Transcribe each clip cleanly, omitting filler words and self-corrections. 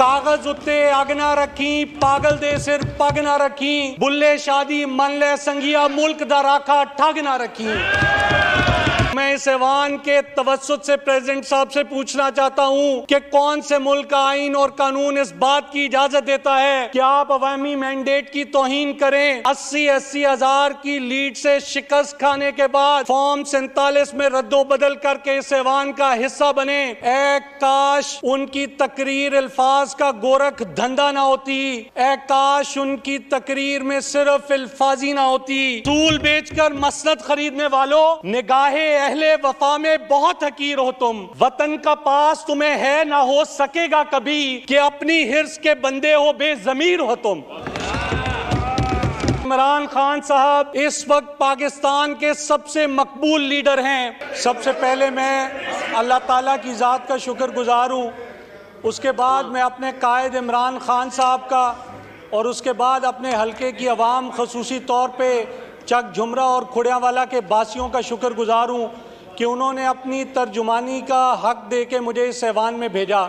कागज उत्ते अग ना रखी, पागल दे सिर पग ना रखी, बुल्ले शादी मन ले संगिया, मुल्क दा राखा ठग ना रखी। मैं इस ऐवान के तवज्जुद से प्रेसिडेंट साहब से पूछना चाहता हूं कि कौन से मुल्क का आईन और कानून इस बात की इजाजत देता है कि आप अवामी मैंडेट की तौहीन करें। 80-80 हजार की लीड से शिकस्त खाने के बाद फॉर्म 47 में रद्दो बदल करके इस ऐवान का हिस्सा बने। ए काश उनकी तकरीर अल्फाज का गोरख धंधा ना होती, ए काश उनकी तकरीर में सिर्फ अल्फाजी ना होती। सूल बेचकर मसनद खरीदने वालों, निगाहे अहले वफा में बहुत हकीर हो तुम। वतन का पास तुम्हें है ना हो सकेगा कभी कि अपनी हिर्स के बंदे हो, बेजमीर हो तुम। इमरान खान साहब इस वक्त पाकिस्तान के सबसे मकबूल लीडर हैं। सबसे पहले मैं अल्लाह ताला की ज़ात का शुक्रगुजार हूँ, उसके बाद मैं अपने कायद इमरान खान साहब का और उसके बाद अपने हल्के की अवाम खसूसी तौर पे चक झुमरा और खुड़ियावाला के बासियों का शुक्रगुजार हूँ कि उन्होंने अपनी तर्जुमानी का हक दे के मुझे इस ऐवान में भेजा।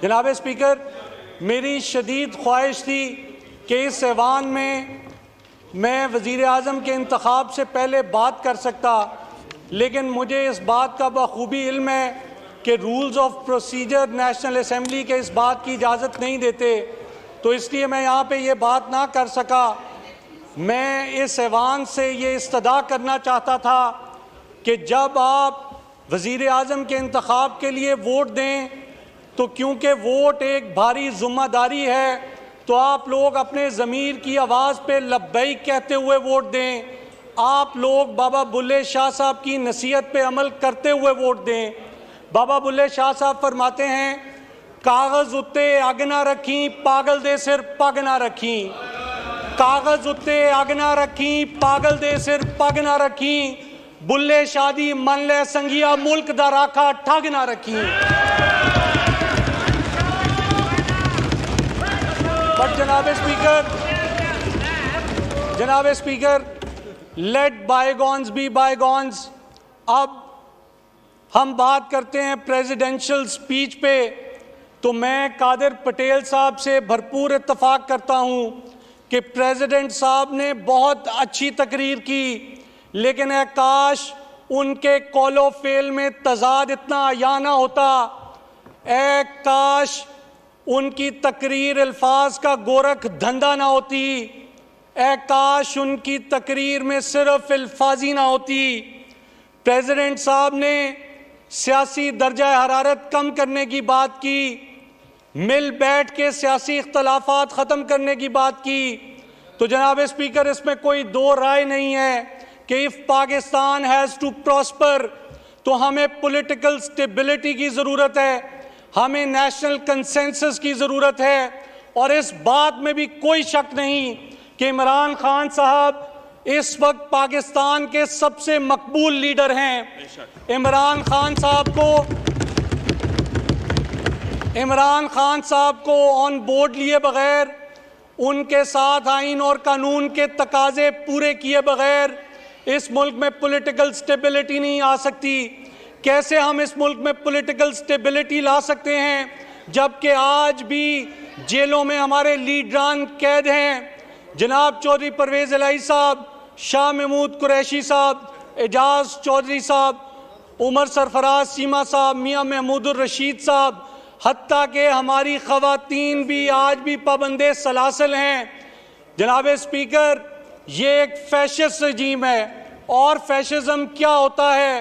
जनाब स्पीकर, मेरी शदीद ख्वाहिश थी कि इस ऐवान में मैं वज़ीर आज़म के इंतखाब से पहले बात कर सकता, लेकिन मुझे इस बात का बखूबी इल्म है कि rules of procedure national assembly के इस बात की इजाज़त नहीं देते, तो इसलिए मैं यहाँ पे ये बात ना कर सका। मैं इस ऐवान से ये इस्तदा करना चाहता था कि जब आप वज़ीर आज़म के इंतखाब के लिए वोट दें तो क्योंकि वोट एक भारी ज़िम्मेदारी है, तो आप लोग अपने ज़मीर की आवाज़ पे लब्बैक कहते हुए वोट दें। आप लोग बाबा बुल्ले शाह साहब की नसीहत पे अमल करते हुए वोट दें। बाबा बुल्ले शाह साहब फरमाते हैं, कागज़ उत्ते अग ना रखी, पागल दे सिर पग ना रखी। कागज उत्ते अग ना रखी, पागल दे सिर पग ना रखी, बुल्ले शादी मन ले संगिया, मुल्क दा राखा ठग ना रखी। बट जनाब speaker, let bygones be bygones. अब हम बात करते हैं प्रेसिडेंशियल स्पीच पे, तो मैं कादिर पटेल साहब से भरपूर इत्तफाक करता हूँ कि प्रेसिडेंट साहब ने बहुत अच्छी तकरीर की, लेकिन काश उनके कौलो फेल में तजाद इतना आया ना होता। काश उनकी तकरीर अल्फाज का गोरख धंधा ना होती, काश उनकी तकरीर में सिर्फ अल्फाजी ना होती। प्रेसिडेंट साहब ने सियासी दर्जा हरारत कम करने की बात की, मिल बैठ के सियासी इख्तलाफात ख़त्म करने की बात की। तो जनाब स्पीकर, इसमें कोई दो राय नहीं है कि if Pakistan has to prosper तो हमें पॉलिटिकल स्टेबिलिटी की ज़रूरत है, हमें नेशनल कंसेंसस की ज़रूरत है। और इस बात में भी कोई शक नहीं कि इमरान खान साहब इस वक्त पाकिस्तान के सबसे मकबूल लीडर हैं। इमरान खान साहब को ऑन बोर्ड लिए बगैर, उनके साथ आइन और कानून के तकाजे पूरे किए बगैर इस मुल्क में पॉलिटिकल स्टेबिलिटी नहीं आ सकती। कैसे हम इस मुल्क में पॉलिटिकल स्टेबिलिटी ला सकते हैं जबकि आज भी जेलों में हमारे लीडरान कैद हैं? जनाब चौधरी परवेज़ इलाही साहब, शाह महमूद कुरैशी साहब, एजाज चौधरी साहब, उमर सरफराज सीमा साहब, मियाँ महमूदुर रशीद साहब, हत्ता के हमारी ख़वातीन भी आज भी पाबंदे सलासल हैं। जनाब स्पीकर, ये एक फैशिस्ट रजीम है। और फैशिज्म क्या होता है,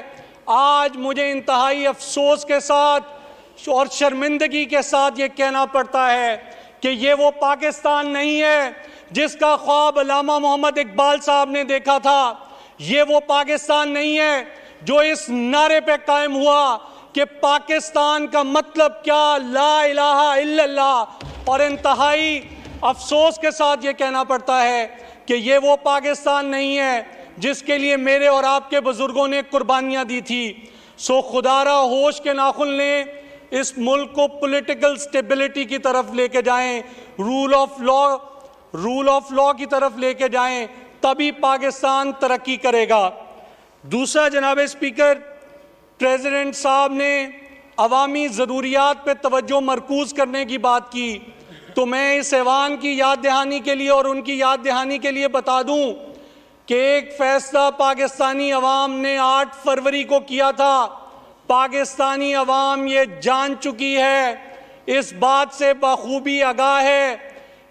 आज मुझे इंतहाई अफसोस के साथ और शर्मिंदगी के साथ ये कहना पड़ता है कि ये वो पाकिस्तान नहीं है जिसका ख्वाब अल्लामा मोहम्मद इकबाल साहब ने देखा था। ये वो पाकिस्तान नहीं है जो इस नारे पे कायम हुआ कि पाकिस्तान का मतलब क्या, ला इलाहा इल्लल्लाह। और इंतहाई अफसोस के साथ ये कहना पड़ता है कि ये वो पाकिस्तान नहीं है जिसके लिए मेरे और आपके बुजुर्गों ने कुर्बानियाँ दी थी। सो खुदारा होश के नाखुन लें, इस मुल्क को पॉलिटिकल स्टेबिलिटी की तरफ लेके जाएं, रूल ऑफ लॉ की तरफ लेके जाएं, तभी पाकिस्तान तरक्की करेगा। दूसरा जनाब स्पीकर, प्रेसिडेंट साहब ने अवामी ज़रूरियात पे तवज्जो मरकूज़ करने की बात की, तो मैं इस ऐवान की याद दहानी के लिए और उनकी याद दहानी के लिए बता दूं कि एक फैसला पाकिस्तानी अवाम ने 8 फरवरी को किया था। पाकिस्तानी अवाम ये जान चुकी है, इस बात से बखूबी आगाह है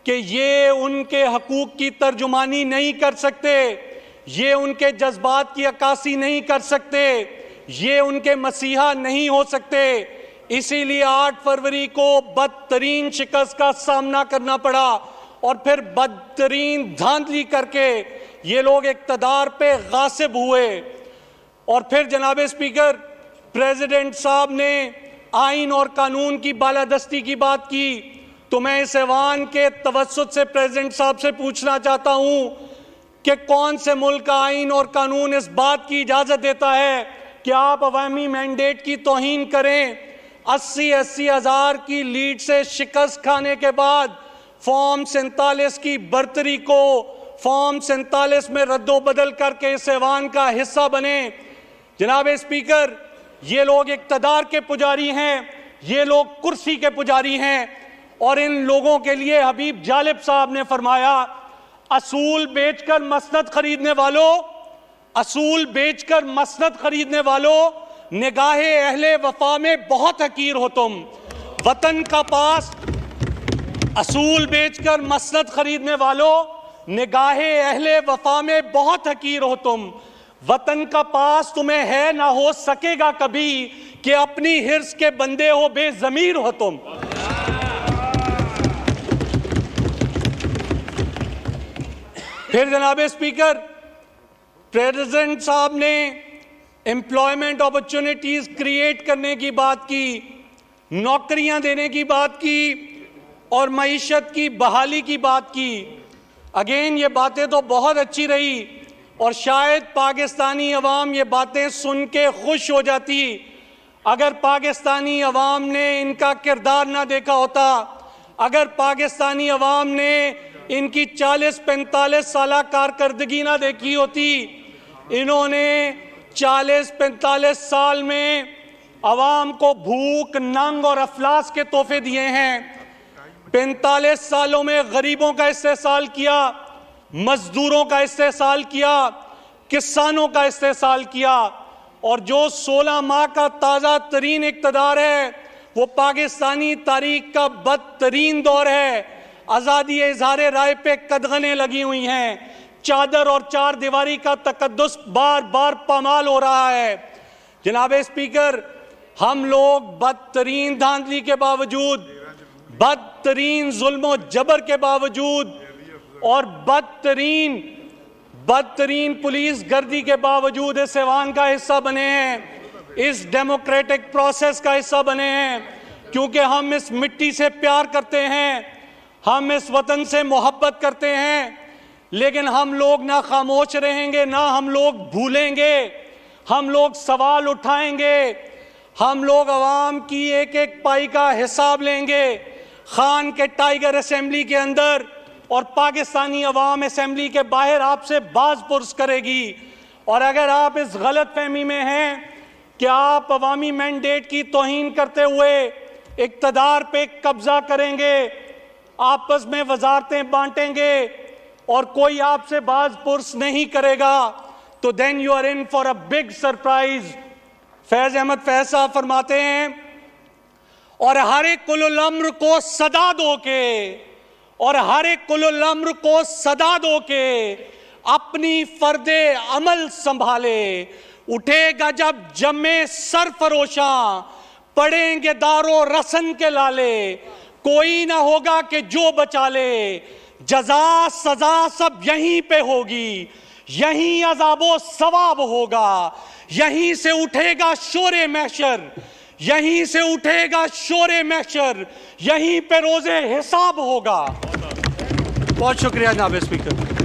कि ये उनके हकूक़ की तर्जुमानी नहीं कर सकते, ये उनके जज्बात की अक्कासी नहीं कर सकते, ये उनके मसीहा नहीं हो सकते। इसीलिए 8 फरवरी को बदतरीन शिकस्त का सामना करना पड़ा और फिर बदतरीन धांधली करके ये लोग इक़्तिदार पे गासिब हुए। और फिर जनाब स्पीकर, प्रेसिडेंट साहब ने आइन और कानून की बालादस्ती की बात की, तो मैं इस ऐवान के तवस्सुत से प्रेसिडेंट साहब से पूछना चाहता हूं कि कौन से मुल्क का आइन और कानून इस बात की इजाज़त देता है कि आप अवामी मैंडेट की तौहीन करें। 80-80 हज़ार की लीड से शिकस्त खाने के बाद फॉर्म 47 की बर्तरी को फॉर्म 47 में रद्दोबदल करके इस ऐवान का हिस्सा बने। जनाब स्पीकर, ये लोग इक़्तिदार के पुजारी हैं, ये लोग कुर्सी के पुजारी हैं और इन लोगों के लिए हबीब जालिब साहब ने फरमाया, असूल बेचकर मसनद खरीदने वालों, असूल बेचकर मसनद खरीदने वालों, निगाहे अहले वफा में बहुत हकीर हो तुम। वतन का पास, असूल बेचकर मसनद खरीदने वालों, निगाहे अहले वफा में बहुत हकीर हो तुम। वतन का पास तुम्हें है ना हो सकेगा कभी कि अपनी हिर्स के बंदे हो बेजमीर हो तुम। फिर जनाब स्पीकर, प्रेसिडेंट साहब ने एम्प्लॉयमेंट अपॉर्चुनिटीज क्रिएट करने की बात की, नौकरियां देने की बात की और मईशत की बहाली की बात की। अगेन ये बातें तो बहुत अच्छी रही और शायद पाकिस्तानी अवाम ये बातें सुन के खुश हो जाती अगर पाकिस्तानी अवाम ने इनका किरदार ना देखा होता, अगर पाकिस्तानी अवाम ने इनकी 40-45 साल कारकर्दगी ना देखी होती। इन्होंने 40-45 साल में अवाम को भूख, नंग और अफलास के तोहफे दिए हैं। 45 सालों में गरीबों का इस्तेहसाल किया, मजदूरों का इस्तेहसाल किया, किसानों का इस्तेहसाल किया और जो 16 माह का ताज़ा तरीन इक़्तिदार है वो पाकिस्तानी तारीख का बदतरीन दौर है। आज़ादी इज़हार राय पे कदगने लगी हुई हैं, चादर और चार दीवारी का तकद्दुस बार बार पामाल हो रहा है। जनाब स्पीकर, हम लोग बदतरीन धांधली के बावजूद, बदतरीन जुल्म जबर के बावजूद और बदतरीन पुलिस गर्दी के बावजूद इस ऐवान का हिस्सा बने हैं, इस डेमोक्रेटिक प्रोसेस का हिस्सा बने हैं, क्योंकि हम इस मिट्टी से प्यार करते हैं, हम इस वतन से मोहब्बत करते हैं। लेकिन हम लोग ना खामोश रहेंगे, ना हम लोग भूलेंगे, हम लोग सवाल उठाएंगे, हम लोग अवाम की एक एक पाई का हिसाब लेंगे। खान के टाइगर असेंबली के अंदर और पाकिस्तानी अवाम असेंबली के बाहर आपसे बाज पुरस करेगी। और अगर आप इस गलत फहमी में हैं कि आप अवामी मैंडेट की तौहीन करते हुए इक़्तिदार पे कब्जा करेंगे, आपस में वजारतें बांटेंगे और कोई आपसे बाज पुरस नहीं करेगा, तो then you are in for a big surprise. Faiz Ahmad Faiz साहब फरमाते हैं, और हर एक कुल अम्र को सदा दो के, और हर एक कुल अम्र को सदा दो के अपनी फर्दे अमल संभाले। उठेगा जब जमे सरफरोशा, पड़ेंगे दारो रसन के लाले, कोई ना होगा कि जो बचा ले, जजा सजा सब यहीं पे होगी, यहीं अजाबो सवाब होगा, यहीं से उठेगा शोरे महशर, यहीं से उठेगा शोरे महशर, यहीं पे रोजे हिसाब होगा। बहुत शुक्रिया जनाब स्पीकर।